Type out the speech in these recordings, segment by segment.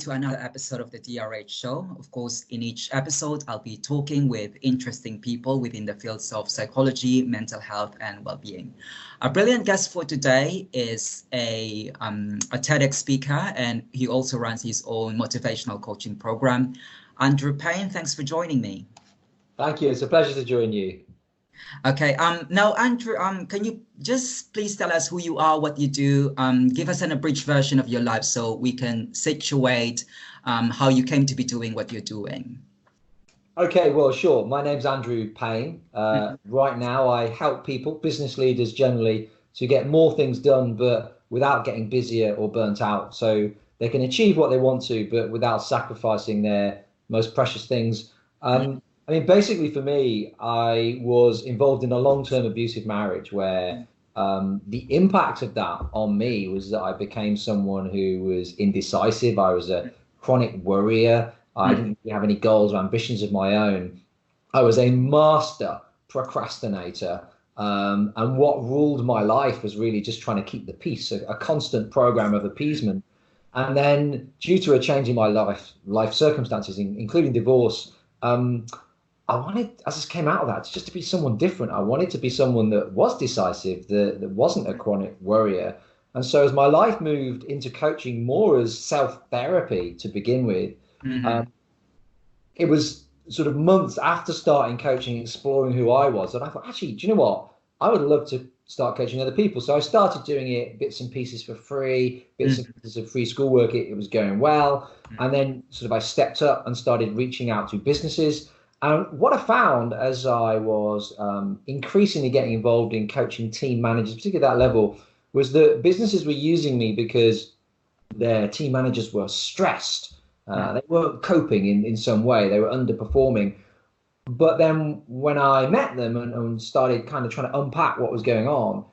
to another episode of the DRH Show. Of course, in each episode, I'll be talking with interesting people within the fields of psychology, mental health, and well-being. Our brilliant guest for today is a TEDx speaker, and he also runs his own motivational coaching program. Andrew Payne, thanks for joining me. Thank you. It's a pleasure to join you. Okay. Now, Andrew, can you just please tell us who you are, what you do? Give us an abridged version of your life so we can situate how you came to be doing what you're doing. Okay, well, sure. My name's Andrew Payne. Right now, I help people, business leaders generally, to get more things done, but without getting busier or burnt out. So they can achieve what they want to, but without sacrificing their most precious things. I mean, basically for me, I was involved in a long-term abusive marriage where the impact of that on me was that I became someone who was indecisive. I was a chronic worrier. I didn't really have any goals or ambitions of my own. I was a master procrastinator. And what ruled my life was really just trying to keep the peace, a constant program of appeasement. And then due to a change in my life circumstances, including divorce, I wanted, as I came out of that, just to be someone different. I wanted to be someone that was decisive, that wasn't a chronic worrier. And so as my life moved into coaching more as self-therapy to begin with, it was sort of months after starting coaching, exploring who I was, that I thought, actually, do you know what? I would love to start coaching other people. So I started doing it bits and pieces for free, bits and pieces of free schoolwork. It was going well. And then sort of I stepped up and started reaching out to businesses. And what I found as I was increasingly getting involved in coaching team managers, particularly at that level, was that businesses were using me because their team managers were stressed. They weren't coping in some way. They were underperforming. But then when I met them and started kind of trying to unpack what was going on,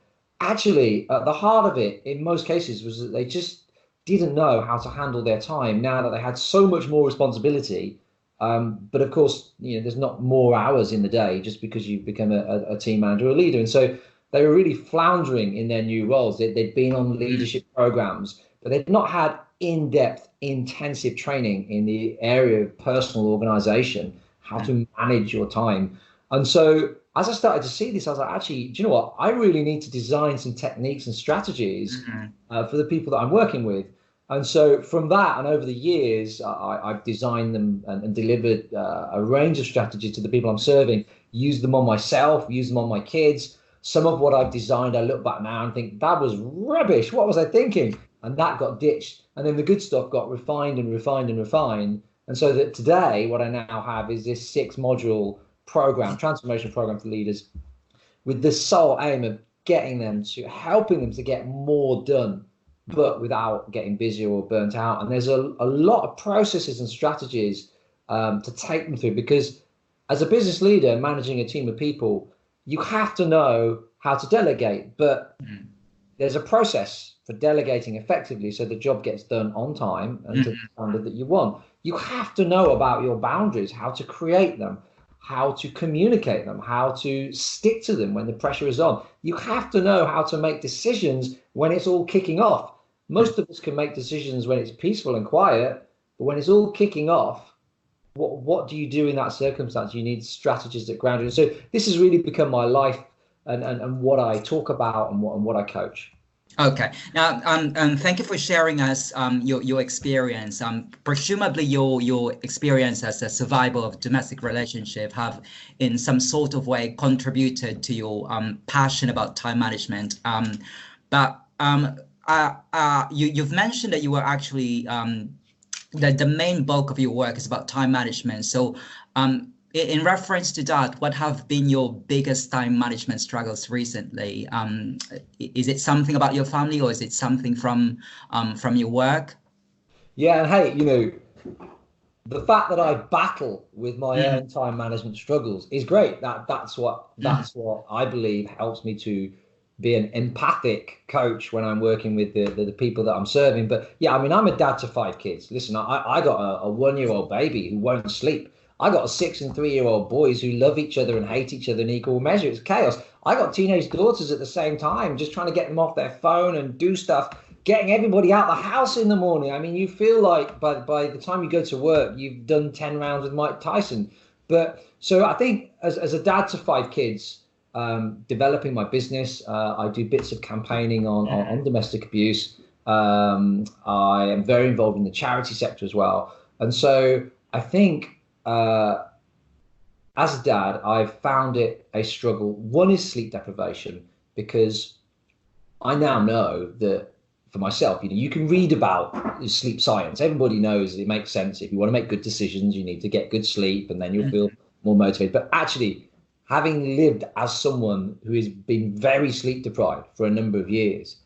actually, at the heart of it, in most cases, was that they just didn't know how to handle their time now that they had so much more responsibility. But of course, there's not more hours in the day just because you've become a team manager or a leader. And so they were really floundering in their new roles. They'd been on leadership programs, but they'd not had in-depth, intensive training in the area of personal organization, how to manage your time. And so as I started to see this, I was like, actually, do you know what? I really need to design some techniques and strategies for the people that I'm working with. And so from that and over the years, I've designed them and delivered a range of strategies to the people I'm serving, used them on myself, used them on my kids. Some of what I've designed, I look back now and think that was rubbish. What was I thinking? And that got ditched. And then the good stuff got refined and refined and refined. And so that today, what I now have is this 6-module program, transformation program for leaders, with the sole aim of helping them to get more done, but without getting busy or burnt out. And there's a lot of processes and strategies to take them through, because as a business leader managing a team of people, you have to know how to delegate, but there's a process for delegating effectively so the job gets done on time and to the standard that you want. You have to know about your boundaries, how to create them, how to communicate them, how to stick to them when the pressure is on. You have to know how to make decisions when it's all kicking off. Most of us can make decisions when it's peaceful and quiet, but when it's all kicking off, what do you do in that circumstance? You need strategies that ground you. So this has really become my life and what I talk about and what I coach. Okay. Now, thank you for sharing us your experience. Presumably, your experience as a survivor of domestic relationship have, in some sort of way, contributed to your passion about time management. But you've mentioned that you were actually that the main bulk of your work is about time management. So, in reference to that, what have been your biggest time management struggles recently? Is it something about your family, or is it something from your work? Yeah, and hey, the fact that I battle with my own time management struggles is great. That's what I believe helps me to be an empathic coach when I'm working with the people that I'm serving. But yeah, I mean, I'm a dad to 5 kids. Listen, I got a 1-year-old baby who won't sleep. I got 6 and 3-year-old boys who love each other and hate each other in equal measure. It's chaos. I got teenage daughters at the same time, just trying to get them off their phone and do stuff, getting everybody out the house in the morning. I mean, you feel like by the time you go to work, you've done 10 rounds with Mike Tyson. But so I think as a dad to 5 kids, developing my business, I do bits of campaigning on domestic abuse. I am very involved in the charity sector as well. And so I think as a dad, I've found it a struggle. One is sleep deprivation, because I now know that for myself, you can read about sleep science. Everybody knows it makes sense. If you want to make good decisions, you need to get good sleep, and then you'll feel more motivated. But actually, having lived as someone who has been very sleep deprived for a number of years,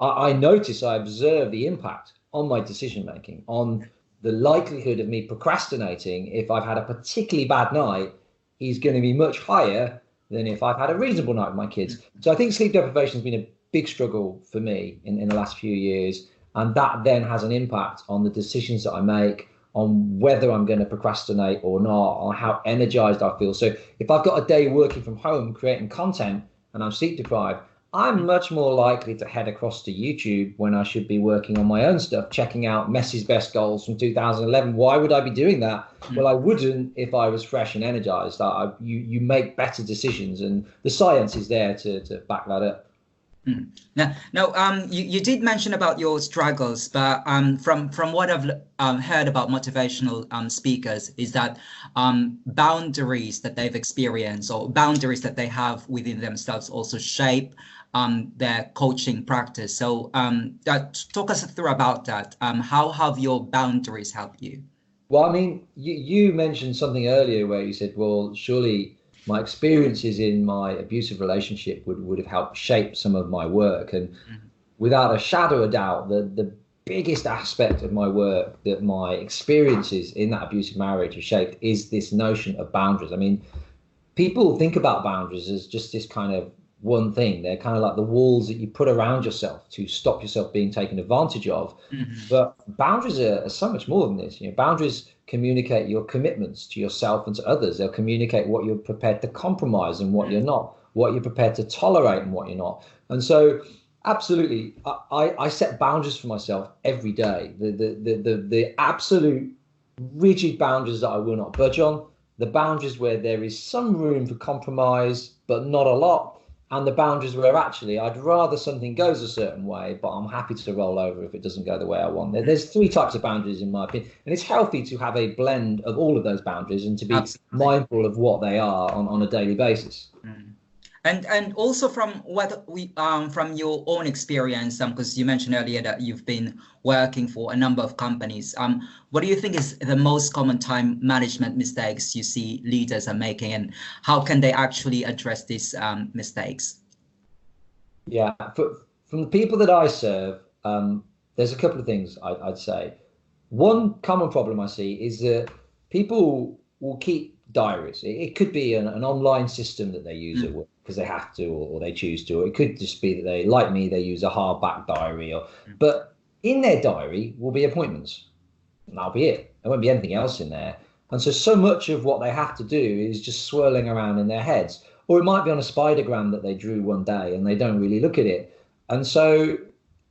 I observe the impact on my decision making, on the likelihood of me procrastinating if I've had a particularly bad night is going to be much higher than if I've had a reasonable night with my kids. So I think sleep deprivation has been a big struggle for me in the last few years. And that then has an impact on the decisions that I make, on whether I'm going to procrastinate or not, on how energized I feel. So if I've got a day working from home, creating content, and I'm sleep deprived, I'm much more likely to head across to YouTube when I should be working on my own stuff, checking out Messi's best goals from 2011. Why would I be doing that? Well, I wouldn't if I was fresh and energized. You make better decisions, and the science is there to back that up. Now, you did mention about your struggles, but from what I've heard about motivational speakers is that boundaries that they've experienced, or boundaries that they have within themselves, also shape their coaching practice. So talk us through about that. How have your boundaries helped you? Well, I mean, you mentioned something earlier where you said, well, surely my experiences in my abusive relationship would have helped shape some of my work. And without a shadow of doubt, the biggest aspect of my work that my experiences in that abusive marriage have shaped is this notion of boundaries. I mean, people think about boundaries as just this kind of one thing. They're kind of like the walls that you put around yourself to stop yourself being taken advantage of. But boundaries are so much more than this. Boundaries communicate your commitments to yourself and to others. They'll communicate what you're prepared to compromise and what you're not, what you're prepared to tolerate and what you're not. And so absolutely, I set boundaries for myself every day. The absolute rigid boundaries that I will not budge on, the boundaries where there is some room for compromise, but not a lot, and the boundaries where actually I'd rather something goes a certain way, but I'm happy to roll over if it doesn't go the way I want. There's 3 types of boundaries in my opinion, and it's healthy to have a blend of all of those boundaries and to be mindful of what they are on a daily basis. And also from what we from your own experience, because you mentioned earlier that you've been working for a number of companies, what do you think is the most common time management mistakes you see leaders are making, and how can they actually address these mistakes? Yeah, from the people that I serve, there's a couple of things I'd say. One common problem I see is that people will keep diaries. It could be an online system that they use at work because they have to, or they choose to, or it could just be that they, like me, they use a hardback diary. But in their diary will be appointments, and that'll be it. There won't be anything else in there. And so much of what they have to do is just swirling around in their heads, or it might be on a spidergram that they drew one day and they don't really look at it. And so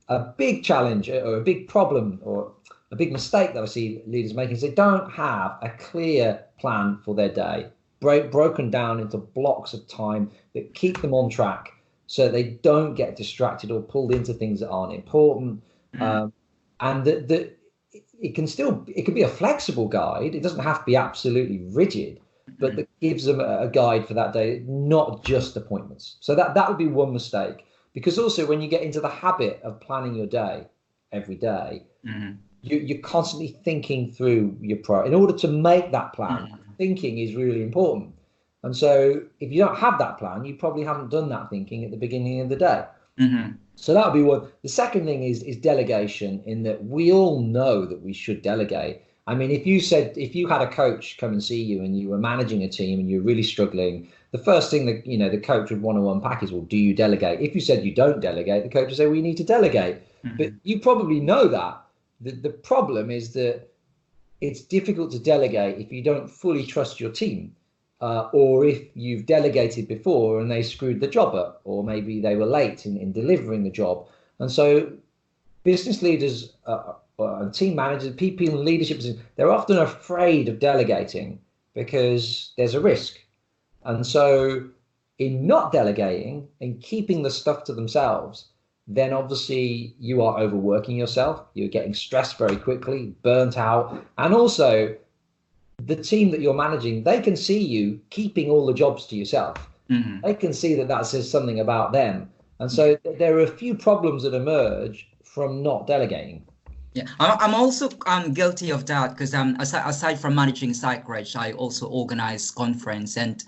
a big challenge or a big problem or a big mistake that I see leaders making is they don't have a clear plan for their day, broken down into blocks of time that keep them on track so they don't get distracted or pulled into things that aren't important. And that it can be a flexible guide. It doesn't have to be absolutely rigid, but that gives them a guide for that day, not just appointments. So that would be one mistake. Because also when you get into the habit of planning your day every day, you're constantly thinking through your priority. In order to make that plan, thinking is really important. And so if you don't have that plan, you probably haven't done that thinking at the beginning of the day. So that would be one. The second thing is delegation, in that we all know that we should delegate. I mean, if you had a coach come and see you and you were managing a team and you're really struggling, the first thing that, the coach would want to unpack is, well, do you delegate? If you said you don't delegate, the coach would say, well, you need to delegate. But you probably know that. The problem is that it's difficult to delegate if you don't fully trust your team, or if you've delegated before and they screwed the job up, or maybe they were late in delivering the job. And so business leaders, team managers, people in leadership positions, they're often afraid of delegating because there's a risk. And so in not delegating and keeping the stuff to themselves, then obviously you are overworking yourself. You're getting stressed very quickly, burnt out. And also the team that you're managing, they can see you keeping all the jobs to yourself. Mm-hmm. They can see that that says something about them. And so there are a few problems that emerge from not delegating. Yeah, I'm also guilty of that because aside from managing Cycrage, I also organize conference, and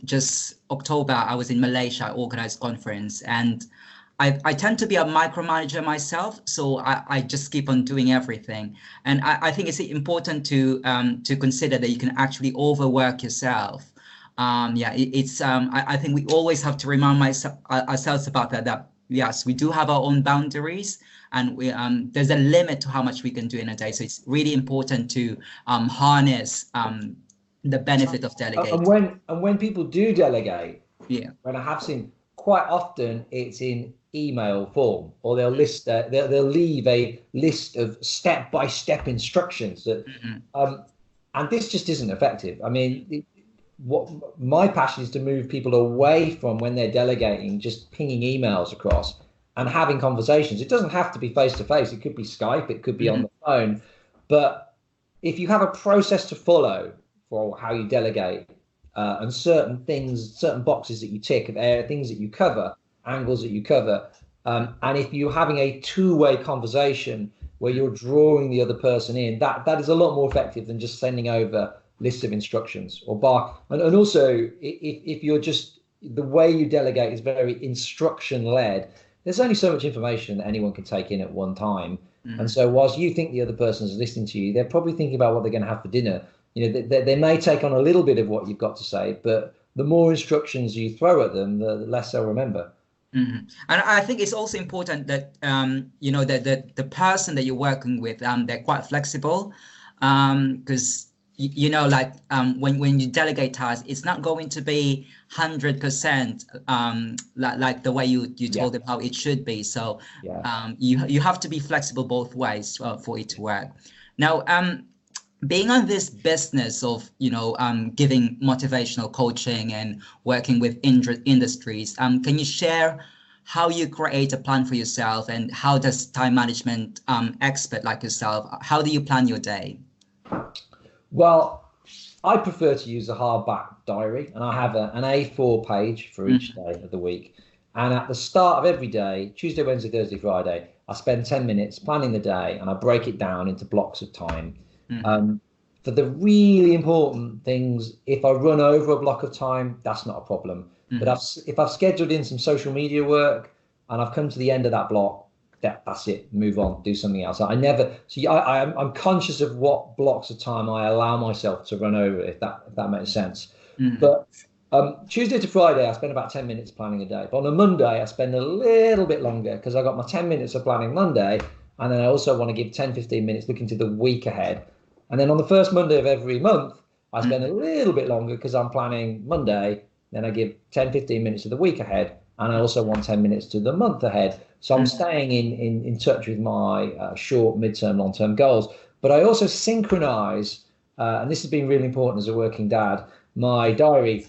just October I was in Malaysia. I organized conference, and I tend to be a micromanager myself, so I just keep on doing everything. And I think it's important to consider that you can actually overwork yourself. Yeah, I think we always have to remind ourselves about that yes, we do have our own boundaries, and there's a limit to how much we can do in a day. So it's really important to harness the benefit of delegating. And when people do delegate, Yeah. when I have seen quite often it's in email form, or they'll leave a list of step-by-step instructions that and this just isn't effective. I mean, what my passion is to move people away from, when they're delegating, just pinging emails across and having conversations. It doesn't have to be face to face. It could be Skype, it could be on the phone. But if you have a process to follow for how you delegate, and certain things, certain boxes that you tick, things that you cover, angles that you cover, and if you're having a two-way conversation where you're drawing the other person in, that is a lot more effective than just sending over lists of instructions or and also if you're just, the way you delegate is very instruction led. There's only so much information that anyone can take in at one time. And so whilst you think the other person is listening to you, they're probably thinking about what they're going to have for dinner. You know, they may take on a little bit of what you've got to say, but the more instructions you throw at them, the less they'll remember. And I think it's also important that that the person that you're working with, they're quite flexible, because when you delegate tasks, it's not going to be 100% like the way you told them how it should be. So you have to be flexible both ways for it to work. Now, being on this business of giving motivational coaching and working with industries, can you share how you create a plan for yourself, and how does time management expert like yourself, how do you plan your day? Well, I prefer to use a hardback diary, and I have an A4 page for each day of the week. And at the start of every day, Tuesday, Wednesday, Thursday, Friday, I spend 10 minutes planning the day, and I break it down into blocks of time. For the really important things, if I run over a block of time, that's not a problem. But if I've scheduled in some social media work and I've come to the end of that block, that's it. Move on, do something else. I'm conscious of what blocks of time I allow myself to run over, if that makes sense. But Tuesday to Friday, I spend about 10 minutes planning a day. But on a Monday, I spend a little bit longer, because I got my 10 minutes of planning Monday, and then I also want to give 10-15 minutes looking to the week ahead. And then on the first Monday of every month, I spend a little bit longer because I'm planning Monday. Then I give 10-15 minutes to the week ahead, and I also want 10 minutes to the month ahead. So I'm staying in touch with my short, mid-term, long-term goals. But I also synchronize, and this has been really important as a working dad, my diary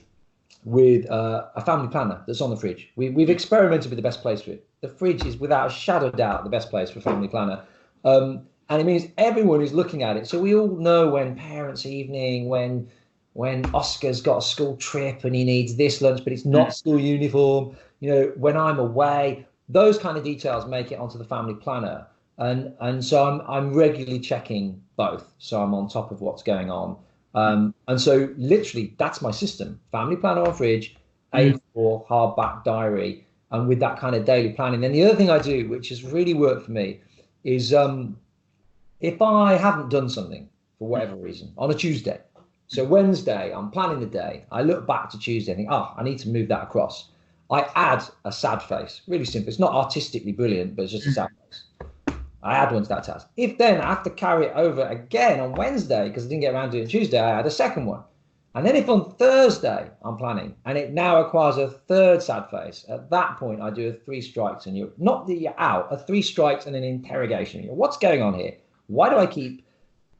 with a family planner that's on the fridge. We've experimented with the best place for it. The fridge is without a shadow of doubt the best place for a family planner. And it means everyone is looking at it. So we all know when parents' evening, when Oscar's got a school trip and he needs this lunch, but it's not school uniform, when I'm away, those kind of details make it onto the family planner. And so I'm regularly checking both. So I'm on top of what's going on. And so literally that's my system: family planner on fridge, A4 hardback diary, and with that kind of daily planning. Then the other thing I do, which has really worked for me, is if I haven't done something for whatever reason on a Tuesday, so Wednesday, I'm planning the day, I look back to Tuesday and think, I need to move that across. I add a sad face. Really simple. It's not artistically brilliant, but it's just a sad face. I add one to that task. If then I have to carry it over again on Wednesday because I didn't get around to it on Tuesday, I add a second one. And then if on Thursday I'm planning and it now requires a third sad face, at that point I do a 3 strikes and you're not that you're out, a 3 strikes and an interrogation. What's going on here? Why do I keep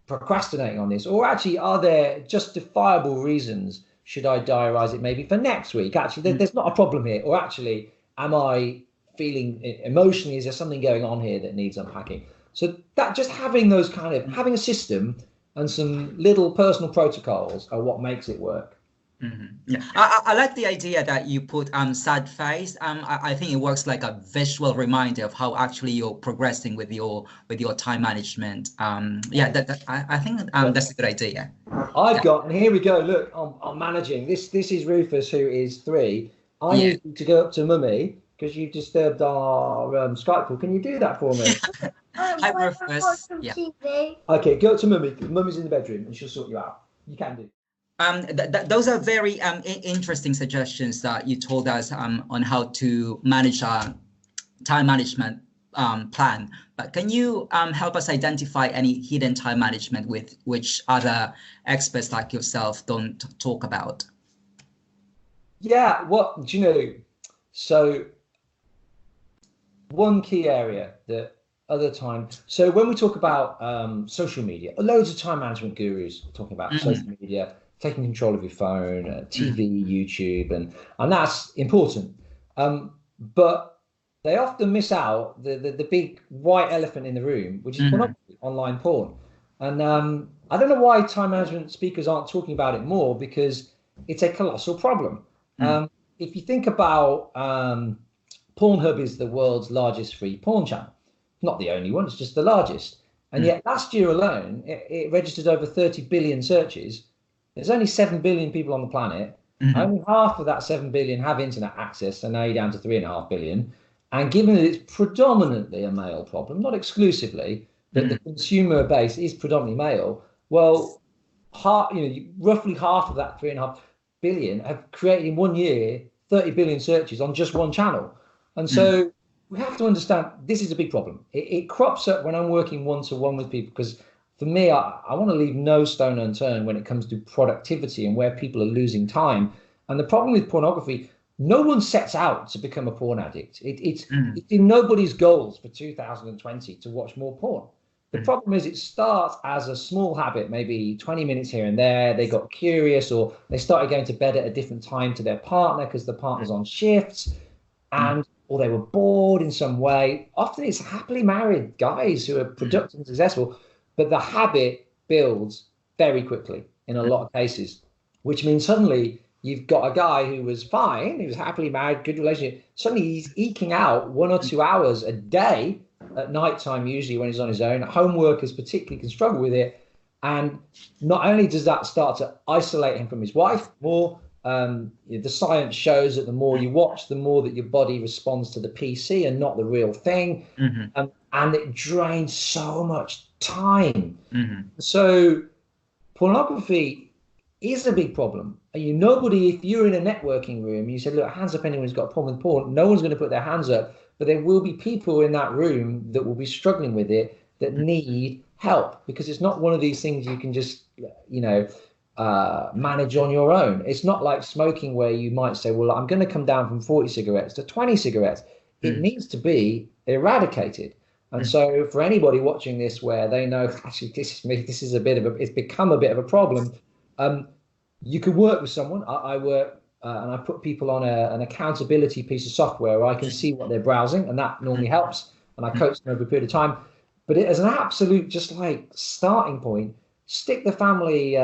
procrastinating on this? Or actually, are there justifiable reasons? Should I diarize it maybe for next week? Actually, there's not a problem here. Or actually, am I feeling emotionally? Is there something going on here that needs unpacking? So that just having those kind of having a system and some little personal protocols are what makes it work. Yeah, I like the idea that you put sad face. I think it works like a visual reminder of how actually you're progressing with your time management. Yeah, I think that's a good idea. I've got, and here we go. Look, I'm managing. This is Rufus, who is 3. I need to go up to Mummy because you've disturbed our Skype call. Can you do that for me? Hi, Rufus. Yeah. Okay, go up to Mummy. Mummy's in the bedroom and she'll sort you out. You can do. Those are very interesting suggestions that you told us on how to manage our time management plan. But can you help us identify any hidden time management with which other experts like yourself don't talk about? Yeah, what do you know? So one key area that other time. So when we talk about social media, loads of time management gurus talking about social media, taking control of your phone, TV, YouTube, and that's important. But they often miss out the big white elephant in the room, which is pornography, online porn. And I don't know why time management speakers aren't talking about it more, because it's a colossal problem. If you think about Pornhub is the world's largest free porn channel. Not the only one, it's just the largest. And yet last year alone, it registered over 30 billion searches. There's only 7 billion people on the planet. Only half of that 7 billion have internet access, so now you're down to 3.5 billion. And given that it's predominantly a male problem, not exclusively, but the consumer base is predominantly male, well, roughly half of that 3.5 billion have created in 1 year 30 billion searches on just one channel. And so we have to understand this is a big problem. It crops up when I'm working one-to-one with people, because for me, I want to leave no stone unturned when it comes to productivity and where people are losing time. And the problem with pornography, no one sets out to become a porn addict. It's in nobody's goals for 2020 to watch more porn. The problem is it starts as a small habit, maybe 20 minutes here and there. They got curious, or they started going to bed at a different time to their partner because the partner's on shifts, or they were bored in some way. Often it's happily married guys who are productive and successful, but the habit builds very quickly in a lot of cases, which means suddenly you've got a guy who was fine, he was happily married, good relationship. Suddenly he's eking out 1 or 2 hours a day at night time, usually when he's on his own. Home workers particularly can struggle with it. And not only does that start to isolate him from his wife more, the science shows that the more you watch, the more that your body responds to the PC and not the real thing. And it drains so much time. So pornography is a big problem. And nobody, if you're in a networking room, you said, look, hands up anyone who's got a problem with porn, no one's going to put their hands up, but there will be people in that room that will be struggling with it, that need help, because it's not one of these things you can just, manage on your own. It's not like smoking where you might say, well, I'm going to come down from 40 cigarettes to 20 cigarettes. It needs to be eradicated. And so for anybody watching this where they know, actually, it's become a bit of a problem, you could work with someone. I work and I put people on an accountability piece of software where I can see what they're browsing, and that normally helps. And I coach them over a period of time. But as an absolute, just like starting point, stick the family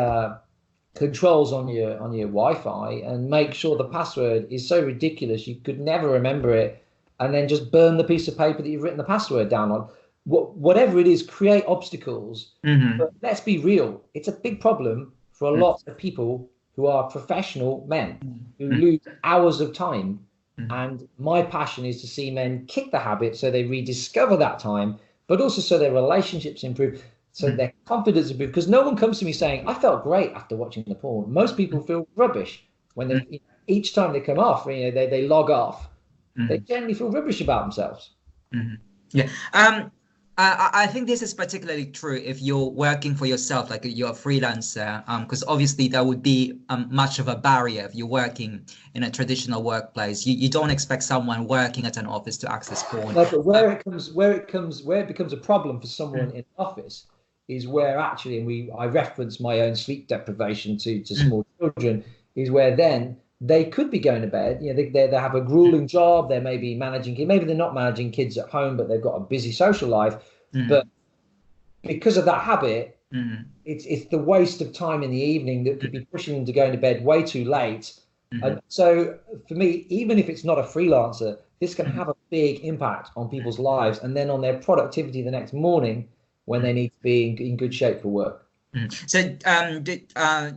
controls on your Wi-Fi and make sure the password is so ridiculous you could never remember it, and then just burn the piece of paper that you've written the password down on. Whatever it is, create obstacles. But let's be real, it's a big problem for a lot of people who are professional men who lose hours of time. And my passion is to see men kick the habit so they rediscover that time, but also so their relationships improve, so their confidence improves. Because no one comes to me saying, I felt great after watching the porn. Most people feel rubbish when they, each time they come off, they log off. They generally feel rubbish about themselves. Yeah. I think this is particularly true if you're working for yourself, like you're a freelancer, because obviously that would be much of a barrier if you're working in a traditional workplace. You don't expect someone working at an office to access porn. No, but where it becomes a problem for someone in the office is where actually, and I reference my own sleep deprivation to small children, is where then they could be going to bed. You know, they have a grueling job. They may be managing kids. Maybe they're not managing kids at home, but they've got a busy social life. But because of that habit, it's the waste of time in the evening that could be pushing them to going to bed way too late. And so for me, even if it's not a freelancer, this can have a big impact on people's lives and then on their productivity the next morning when they need to be in good shape for work. So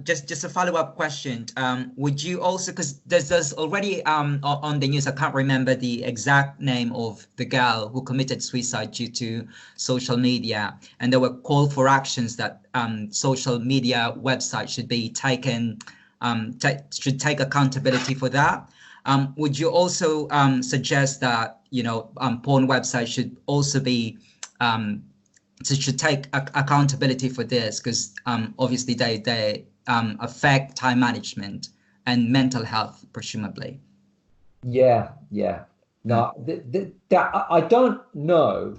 just a follow-up question. Would you also, because there's already on the news, I can't remember the exact name of the girl who committed suicide due to social media, and there were call for actions that social media websites should be taken, should take accountability for that. Would you also suggest that, porn websites should also be should take accountability for this, because obviously they affect time management and mental health, presumably. Yeah. No, I don't know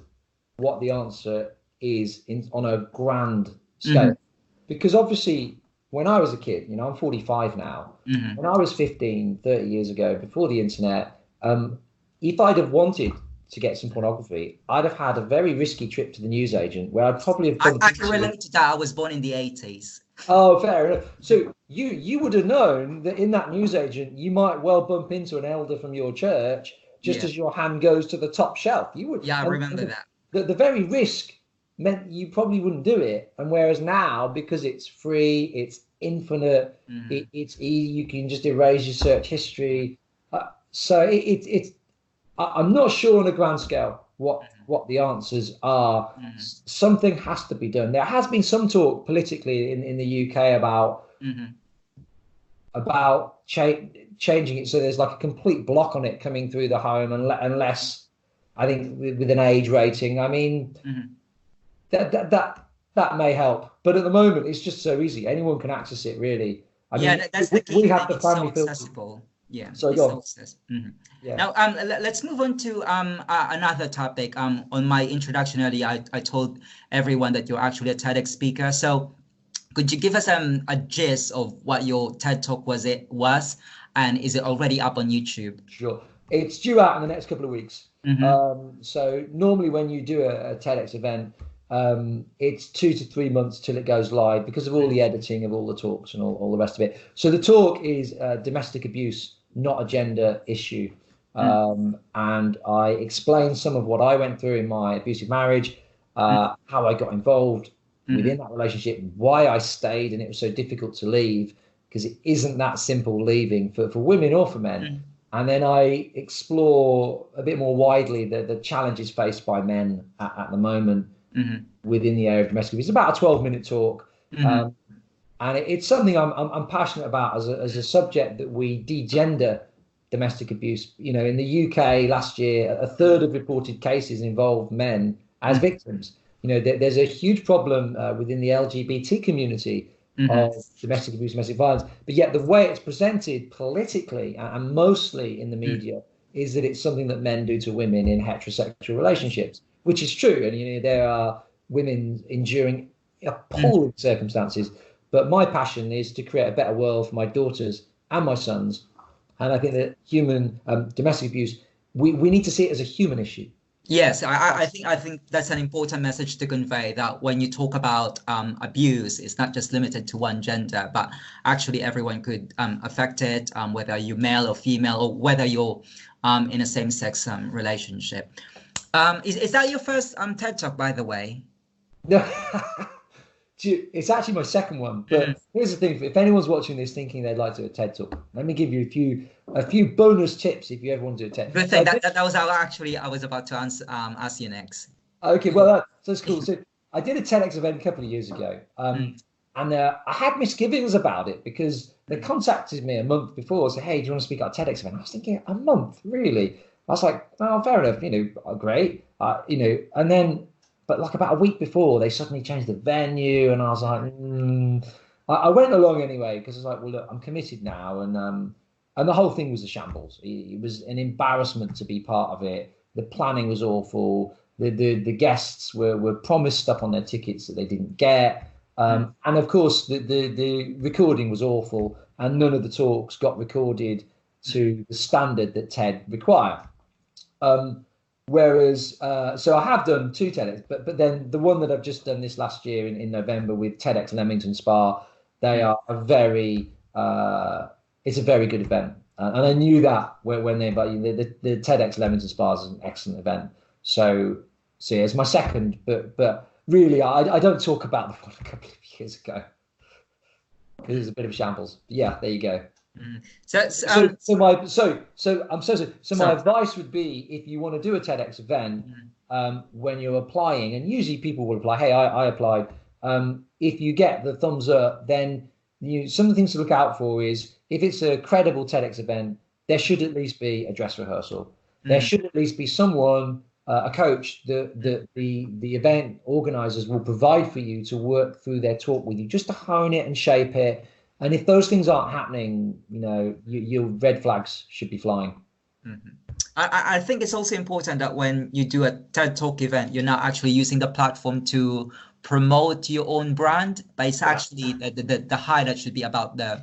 what the answer is on a grand scale, because obviously when I was a kid, I'm 45 now. When I was 15, 30 years ago, before the internet, if I'd have wanted to get some pornography, I'd have had a very risky trip to the newsagent where I'd probably have I can relate to that. I was born in the 80s. Oh, fair enough. So you would have known that in that newsagent you might well bump into an elder from your church just as your hand goes to the top shelf. You would. Yeah, I remember that. The very risk meant you probably wouldn't do it. And whereas now, because it's free, it's infinite, it's easy, you can just erase your search history. So it's I'm not sure on a grand scale what the answers are. Something has to be done. There has been some talk politically in the UK about changing it so there's like a complete block on it coming through the home, unless I think with an age rating. I mean, that may help, but at the moment it's just so easy. Anyone can access it, really. I mean, that's the key. We have the family so accessible. Yeah. So go on. Now, let's move on to another topic. On my introduction earlier, I told everyone that you're actually a TEDx speaker. So could you give us a gist of what your TED Talk was, and is it already up on YouTube? Sure. It's due out in the next couple of weeks. So normally when you do a TEDx event, it's 2 to 3 months till it goes live because of all the editing of all the talks and all the rest of it. So the talk is domestic abuse, not a gender issue. And I explained some of what I went through in my abusive marriage, how I got involved within that relationship, why I stayed, and it was so difficult to leave because it isn't that simple leaving for women or for men. And then I explore a bit more widely the challenges faced by men at the moment within the area of domestic abuse. It's about a 12-minute talk. And it's something I'm passionate about as a subject, that we degender domestic abuse. In the UK last year, a third of reported cases involved men as victims. There's a huge problem within the LGBT community of domestic abuse, domestic violence. But yet the way it's presented politically and mostly in the media is that it's something that men do to women in heterosexual relationships, which is true. And, there are women enduring appalling circumstances. But my passion is to create a better world for my daughters and my sons. And I think that domestic abuse, we need to see it as a human issue. Yes, I think that's an important message to convey, that when you talk about abuse, it's not just limited to one gender, but actually everyone could affect it, whether you're male or female, or whether you're in a same-sex relationship. Is that your first TED Talk, by the way? No. It's actually my second one, but here's the thing: if anyone's watching this thinking they'd like to do a TED Talk, let me give you a few bonus tips if you ever want to do a TED. Good thing that was I was about to ask you next. Okay, well that's cool. So I did a TEDx event a couple of years ago, and I had misgivings about it because they contacted me a month before, said, "Hey, do you want to speak at a TEDx event?" I was thinking, a month, really? I was like, "Oh, fair enough, great, and then but like about a week before, they suddenly changed the venue, and I was like, I went along anyway because I was like, well, look, I'm committed now, and the whole thing was a shambles. It was an embarrassment to be part of it. The planning was awful. The guests were promised stuff on their tickets that they didn't get, and of course the recording was awful, and none of the talks got recorded to the standard that TED require. Whereas, so I have done 2 TEDx, but then the one that I've just done this last year in November with TEDx Leamington Spa, they are it's a very good event. And I knew that when they invited you. The TEDx Leamington Spa is an excellent event. So yeah, it's my second, but really, I don't talk about the one a couple of years ago because it was a bit of a shambles. But yeah, there you go. My advice would be, if you want to do a TEDx event, when you're applying, and usually people will apply, hey, I applied. If you get the thumbs up, then some of the things to look out for is, if it's a credible TEDx event, there should at least be a dress rehearsal. There should at least be someone, a coach, the event organizers will provide for you to work through their talk with you, just to hone it and shape it. And if those things aren't happening, your red flags should be flying. I think it's also important that when you do a TED Talk event, you're not actually using the platform to promote your own brand, but it's actually the highlight should be about the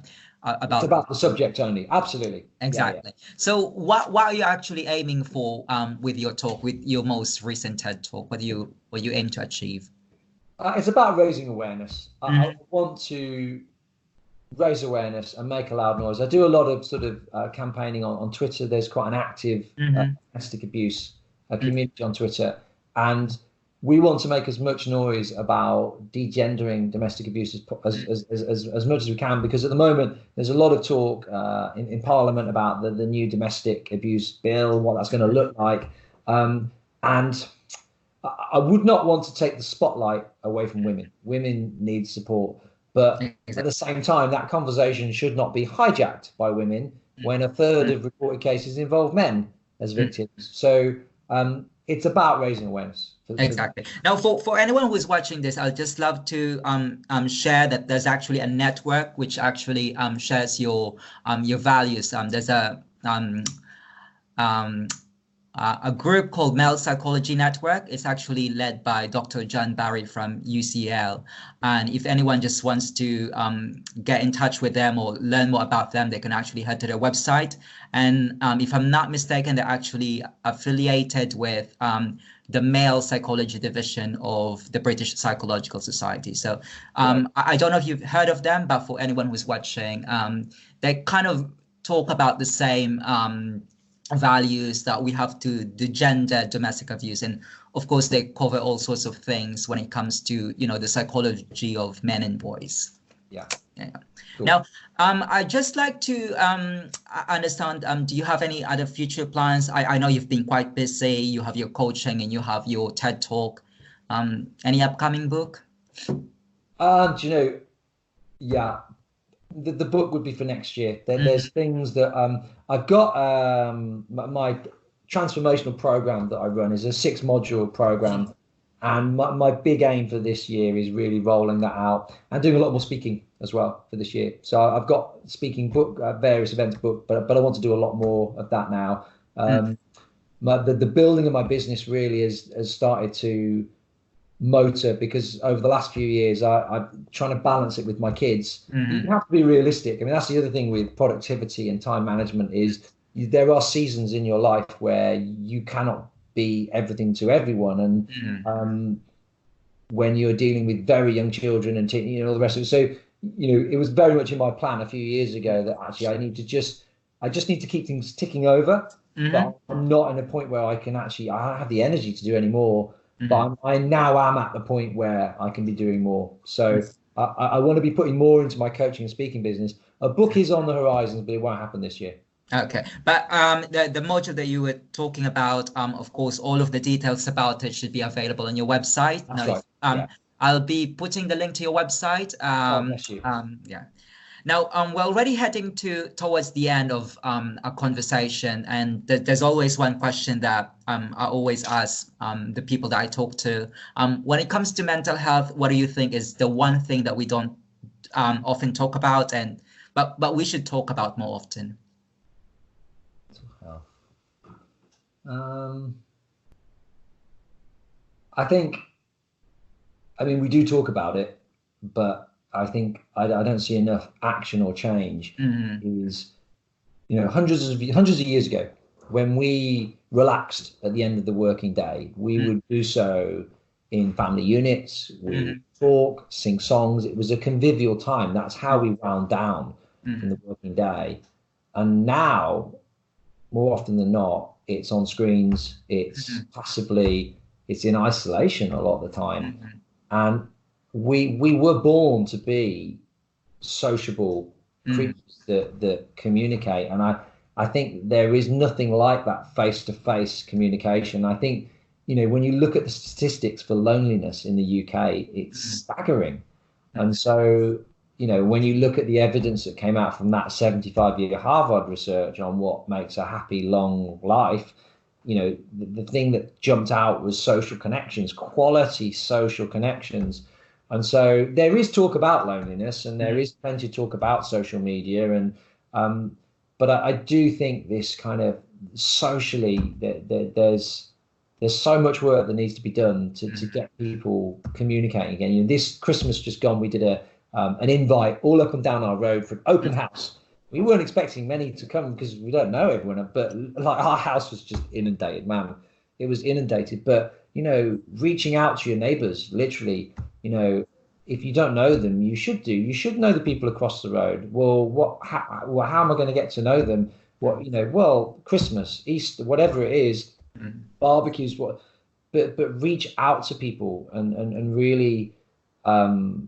subject only. Absolutely. Exactly. Yeah. So what are you actually aiming for with your talk, with your most recent TED Talk? What you aim to achieve? It's about raising awareness. I want to raise awareness and make a loud noise. I do a lot of sort of campaigning on Twitter. There's quite an active domestic abuse community on Twitter, and we want to make as much noise about degendering domestic abuse as much as we can, because at the moment there's a lot of talk in Parliament about the new domestic abuse bill, what that's going to look like, and I would not want to take the spotlight away from women. Women need support. But at the same time, that conversation should not be hijacked by women when a third of reported cases involve men as victims. So it's about raising awareness. Exactly. Now, for anyone who is watching this, I'd just love to share that there's actually a network which actually shares your values. There's a group called Male Psychology Network. It's actually led by Dr. John Barry from UCL. And if anyone just wants to get in touch with them or learn more about them, they can actually head to their website. And if I'm not mistaken, they're actually affiliated with the Male Psychology Division of the British Psychological Society. So I don't know if you've heard of them, but for anyone who's watching, they kind of talk about the same values that we have to gender domestic abuse, and of course they cover all sorts of things when it comes to the psychology of men and boys. Cool. Now I'd just like to understand, do you have any other future plans? I know you've been quite busy, you have your coaching and you have your TED Talk. Any upcoming book? The book would be for next year. There's things that I've got. My transformational program that I run is a 6-module program, and my big aim for this year is really rolling that out and doing a lot more speaking as well for this year. So I've got speaking book, various events booked, but I want to do a lot more of that now. The building of my business really has started to motor, because over the last few years I'm trying to balance it with my kids. You have to be realistic. I mean, that's the other thing with productivity and time management, is there are seasons in your life where you cannot be everything to everyone, and when you're dealing with very young children and all the rest of it. So it was very much in my plan a few years ago that actually I just need to keep things ticking over, but I'm not in a point where I don't have the energy to do any more. But I now am at the point where I can be doing more. So I want to be putting more into my coaching and speaking business. A book is on the horizon, but it won't happen this year. Okay, but the module that you were talking about, of course, all of the details about it should be available on your website. That's right. I'll be putting the link to your website. Bless you. Yeah. Now, we're already heading towards the end of our conversation, and there's always one question that I always ask the people that I talk to. When it comes to mental health, what do you think is the one thing that we don't often talk about, but we should talk about more often? I mean, we do talk about it, but I think I don't see enough action or change. Is, you know, hundreds of years ago, when we relaxed at the end of the working day, we would do so in family units. We would talk, sing songs. It was a convivial time. That's how we wound down from the working day. And now, more often than not, it's on screens. It's passively. It's in isolation a lot of the time. And we were born to be sociable creatures that communicate. And I think there is nothing like that face-to-face communication. I think, you know, when you look at the statistics for loneliness in the UK, it's staggering. And so, you know, when you look at the evidence that came out from that 75-year Harvard research on what makes a happy, long life, you know, the thing that jumped out was social connections, quality social connections. And so there is talk about loneliness, and there is plenty of talk about social media. And but I do think this kind of socially, there's so much work that needs to be done to get people communicating again. You know, this Christmas just gone, we did an invite all up and down our road for an open house. We weren't expecting many to come because we don't know everyone, but like our house was just inundated, man. It was inundated. But, you know, reaching out to your neighbors, literally, you know, if you don't know them, you should do. You should know the people across the road. Well, how am I going to get to know them? What, you know, well, Christmas, Easter, whatever it is, barbecues, but reach out to people and really, you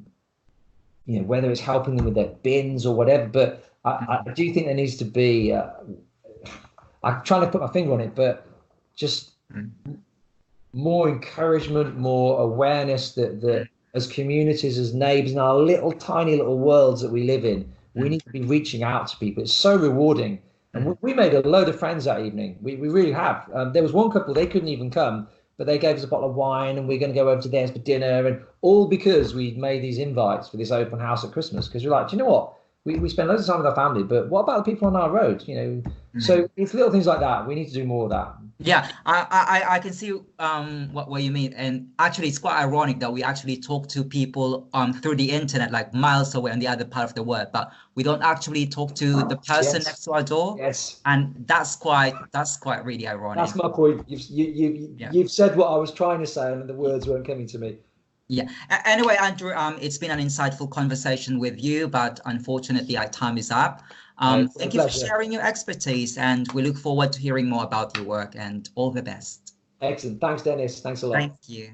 know, whether it's helping them with their bins or whatever, but I do think there needs to be, I'm trying to put my finger on it, but just more encouragement, more awareness that as communities, as neighbors, in our little tiny little worlds that we live in, we need to be reaching out to people. It's so rewarding. And we made a load of friends that evening. We really have. There was one couple, they couldn't even come, but they gave us a bottle of wine and we're going to go over to theirs for dinner, and all because we made these invites for this open house at Christmas. Because we're like, do you know what? We spend loads of time with our family, but what about the people on our road? You know, so it's little things like that. We need to do more of that. Yeah, I can see what you mean, and actually it's quite ironic that we actually talk to people through the internet, like miles away on the other part of the world, but we don't actually talk to the person next to our door. Yes, and that's quite really ironic. That's my point. You've said what I was trying to say, and the words weren't coming to me. Yeah. Anyway, Andrew, it's been an insightful conversation with you, but unfortunately our time is up. Thank you for sharing your expertise, and we look forward to hearing more about your work, and all the best. Excellent. Thanks, Dennis. Thanks a lot. Thank you.